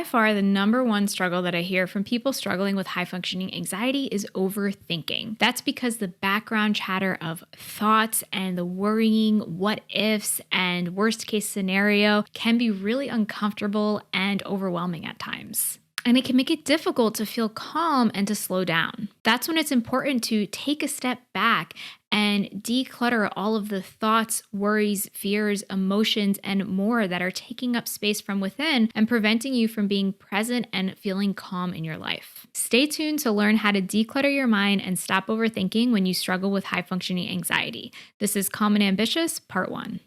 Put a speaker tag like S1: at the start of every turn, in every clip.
S1: far, the number one struggle that I hear from people struggling with high functioning anxiety is overthinking. That's because the background chatter of thoughts and the worrying what ifs and worst case scenario can be really uncomfortable and overwhelming at times. And it can make it difficult to feel calm and to slow down. That's when it's important to take a step back and declutter all of the thoughts, worries, fears, emotions, and more that are taking up space from within and preventing you from being present and feeling calm in your life. Stay tuned to learn how to declutter your mind and stop overthinking when you struggle with high functioning anxiety. This is Calm and Ambitious, Part 1.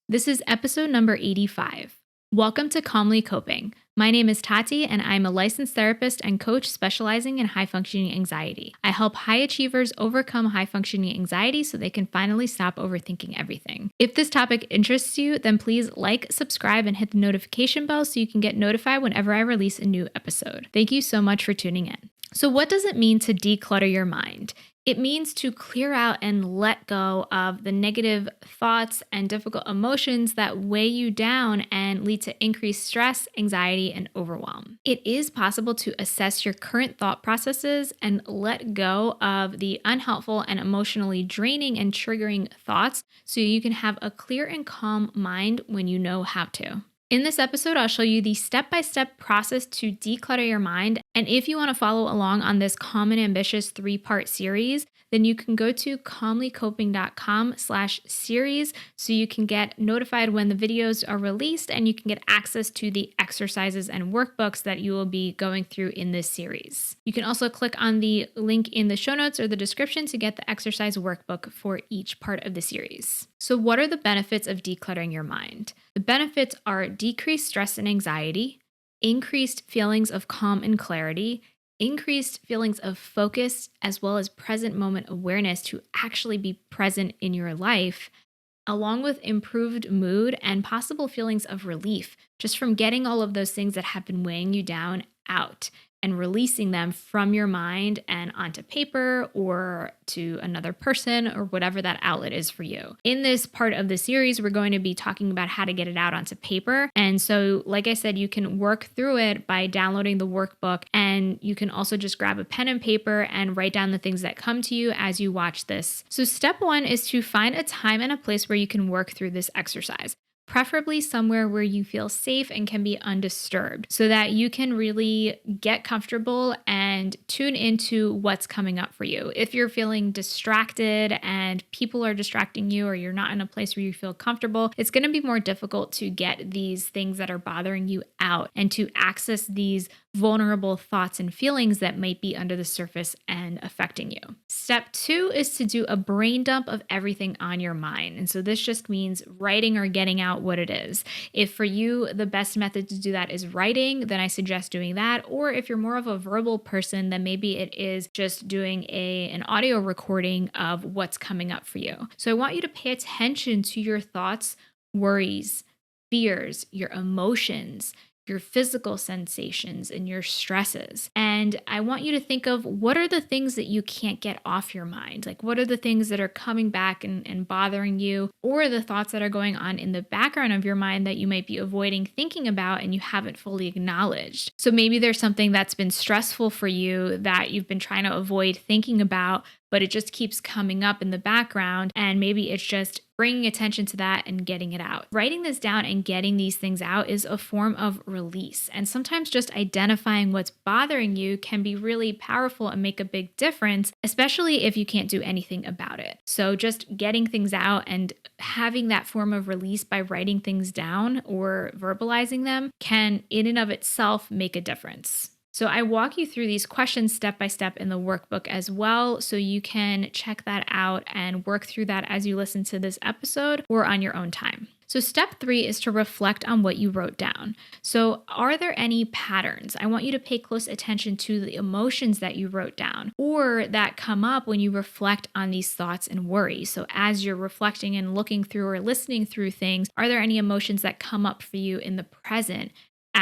S1: This is episode number 85. Welcome to Calmly Coping. My name is Tati, and I'm a licensed therapist and coach specializing in high-functioning anxiety. I help high achievers overcome high-functioning anxiety so they can finally stop overthinking everything. If this topic interests you, then please like, subscribe, and hit the notification bell so you can get notified whenever I release a new episode. Thank you so much for tuning in. So what does it mean to declutter your mind? It means to clear out and let go of the negative thoughts and difficult emotions that weigh you down and lead to increased stress, anxiety, and overwhelm. It is possible to assess your current thought processes and let go of the unhelpful and emotionally draining and triggering thoughts so you can have a clear and calm mind when you know how to. In this episode, I'll show you the step-by-step process to declutter your mind. And if you want to follow along on this Calm and Ambitious 3-part series, then you can go to calmlycoping.com/series so you can get notified when the videos are released and you can get access to the exercises and workbooks that you will be going through in this series. You can also click on the link in the show notes or the description to get the exercise workbook for each part of the series. So what are the benefits of decluttering your mind? The benefits are decreased stress and anxiety, increased feelings of calm and clarity, increased feelings of focus, as well as present moment awareness to actually be present in your life, along with improved mood and possible feelings of relief just from getting all of those things that have been weighing you down out and releasing them from your mind and onto paper or to another person or whatever that outlet is for you. In this part of the series, we're going to be talking about how to get it out onto paper. And so, like I said, you can work through it by downloading the workbook, and you can also just grab a pen and paper and write down the things that come to you as you watch this. So step 1 is to find a time and a place where you can work through this exercise. Preferably somewhere where you feel safe and can be undisturbed so that you can really get comfortable and tune into what's coming up for you. If you're feeling distracted and people are distracting you or you're not in a place where you feel comfortable, it's going to be more difficult to get these things that are bothering you out and to access these vulnerable thoughts and feelings that might be under the surface and affecting you. Step 2 is to do a brain dump of everything on your mind. And so this just means writing or getting out what it is. If for you, the best method to do that is writing, then I suggest doing that. Or if you're more of a verbal person, then maybe it is just doing an audio recording of what's coming up for you. So I want you to pay attention to your thoughts, worries, fears, your emotions, your physical sensations and your stresses. And I want you to think of what are the things that you can't get off your mind? Like what are the things that are coming back and bothering you, or the thoughts that are going on in the background of your mind that you might be avoiding thinking about and you haven't fully acknowledged. So maybe there's something that's been stressful for you that you've been trying to avoid thinking about, but it just keeps coming up in the background, and maybe it's just bringing attention to that and getting it out. Writing this down and getting these things out is a form of release, and sometimes just identifying what's bothering you can be really powerful and make a big difference, especially if you can't do anything about it. So just getting things out and having that form of release by writing things down or verbalizing them can in and of itself make a difference. So I walk you through these questions step by step in the workbook as well, so you can check that out and work through that as you listen to this episode or on your own time. So step 3 is to reflect on what you wrote down. So are there any patterns? I want you to pay close attention to the emotions that you wrote down or that come up when you reflect on these thoughts and worries. So as you're reflecting and looking through or listening through things, are there any emotions that come up for you in the present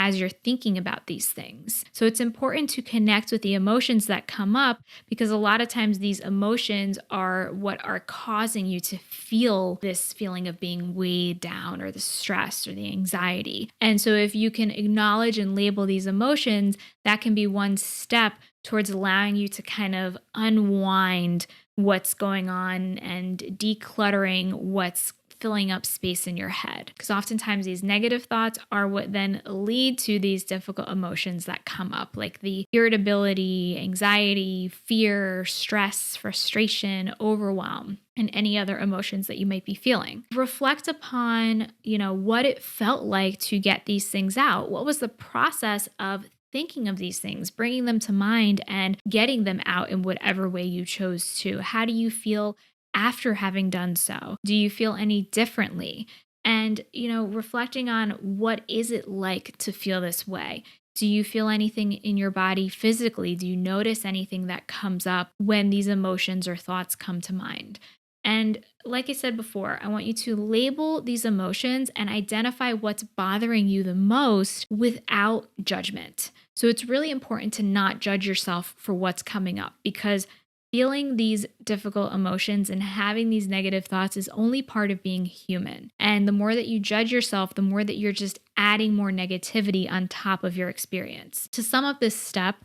S1: as you're thinking about these things. So it's important to connect with the emotions that come up, because a lot of times these emotions are what are causing you to feel this feeling of being weighed down, or the stress or the anxiety. And so if you can acknowledge and label these emotions, that can be one step towards allowing you to kind of unwind what's going on and decluttering what's filling up space in your head. Because oftentimes these negative thoughts are what then lead to these difficult emotions that come up, like the irritability, anxiety, fear, stress, frustration, overwhelm, and any other emotions that you might be feeling. Reflect upon, what it felt like to get these things out. What was the process of thinking of these things, bringing them to mind and getting them out in whatever way you chose to? How do you feel after having done so? Do you feel any differently? And, reflecting on what is it like to feel this way? Do you feel anything in your body physically? Do you notice anything that comes up when these emotions or thoughts come to mind? And like I said before, I want you to label these emotions and identify what's bothering you the most without judgment. So it's really important to not judge yourself for what's coming up, because feeling these difficult emotions and having these negative thoughts is only part of being human. And the more that you judge yourself, the more that you're just adding more negativity on top of your experience. To sum up this step,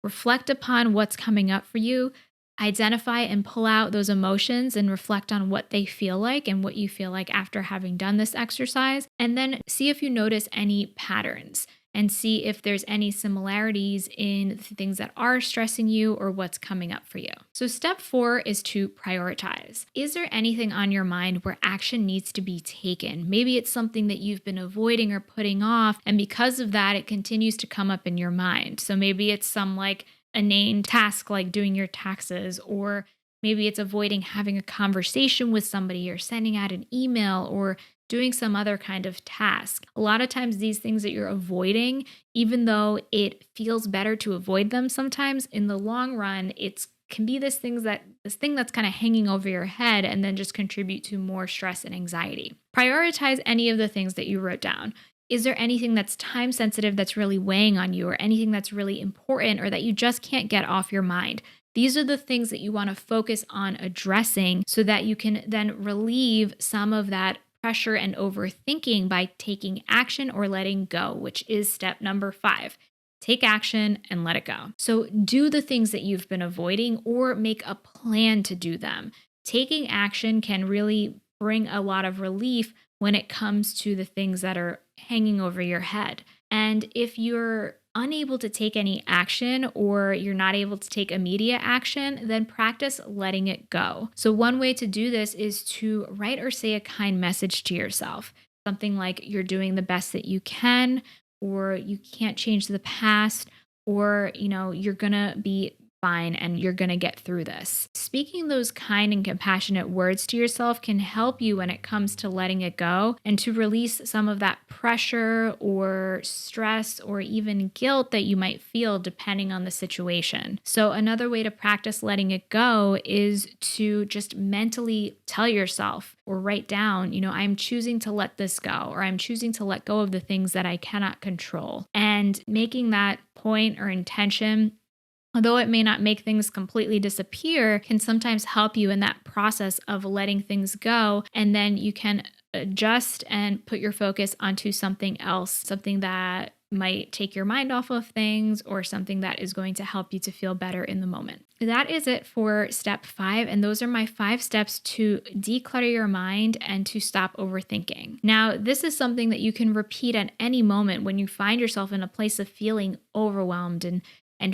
S1: reflect upon what's coming up for you, identify and pull out those emotions and reflect on what they feel like and what you feel like after having done this exercise. And then see if you notice any patterns and see if there's any similarities in things that are stressing you or what's coming up for you. So step 4 is to prioritize. Is there anything on your mind where action needs to be taken? Maybe it's something that you've been avoiding or putting off, and because of that, it continues to come up in your mind. So maybe it's some like inane task like doing your taxes, or maybe it's avoiding having a conversation with somebody, or sending out an email, or doing some other kind of task. A lot of times these things that you're avoiding, even though it feels better to avoid them sometimes, in the long run, it's can be this thing that's kind of hanging over your head and then just contribute to more stress and anxiety. Prioritize any of the things that you wrote down. Is there anything that's time sensitive that's really weighing on you, or anything that's really important or that you just can't get off your mind? These are the things that you want to focus on addressing so that you can then relieve some of that pressure and overthinking by taking action or letting go, which is step number 5. Take action and let it go. So do the things that you've been avoiding, or make a plan to do them. Taking action can really bring a lot of relief when it comes to the things that are hanging over your head. And if you're unable to take any action, or you're not able to take immediate action, then practice letting it go. So one way to do this is to write or say a kind message to yourself. Something like you're doing the best that you can, or you can't change the past, or you're going to be fine and you're going to get through this. Speaking those kind and compassionate words to yourself can help you when it comes to letting it go and to release some of that pressure or stress or even guilt that you might feel depending on the situation. So another way to practice letting it go is to just mentally tell yourself or write down, I'm choosing to let this go, or I'm choosing to let go of the things that I cannot control. And making that point or intention, although it may not make things completely disappear, can sometimes help you in that process of letting things go. And then you can adjust and put your focus onto something else, something that might take your mind off of things, or something that is going to help you to feel better in the moment. That is it for step 5. And those are my 5 steps to declutter your mind and to stop overthinking. Now, this is something that you can repeat at any moment when you find yourself in a place of feeling overwhelmed and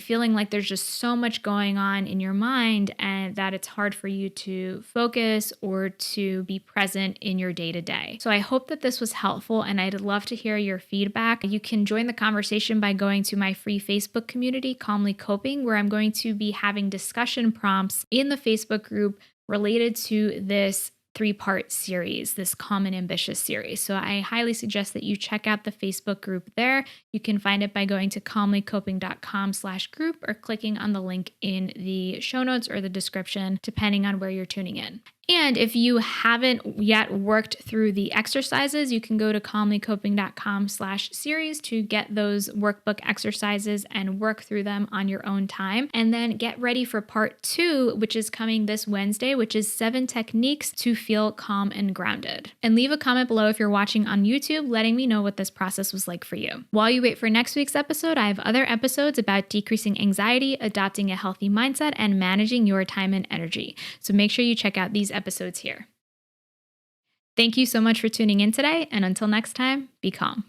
S1: feeling like there's just so much going on in your mind and that it's hard for you to focus or to be present in your day-to-day. So I hope that this was helpful, and I'd love to hear your feedback. You can join the conversation by going to my free Facebook community, Calmly Coping, where I'm going to be having discussion prompts in the Facebook group related to this 3-part series, this Calm and Ambitious series. So I highly suggest that you check out the Facebook group there. You can find it by going to calmlycoping.com/group or clicking on the link in the show notes or the description, depending on where you're tuning in. And if you haven't yet worked through the exercises, you can go to calmlycoping.com/series to get those workbook exercises and work through them on your own time. And then get ready for part 2, which is coming this Wednesday, which is 7 techniques to feel calm and grounded. And leave a comment below if you're watching on YouTube, letting me know what this process was like for you. While you wait for next week's episode, I have other episodes about decreasing anxiety, adopting a healthy mindset, and managing your time and energy. So make sure you check out these episodes here. Thank you so much for tuning in today, and until next time, be calm.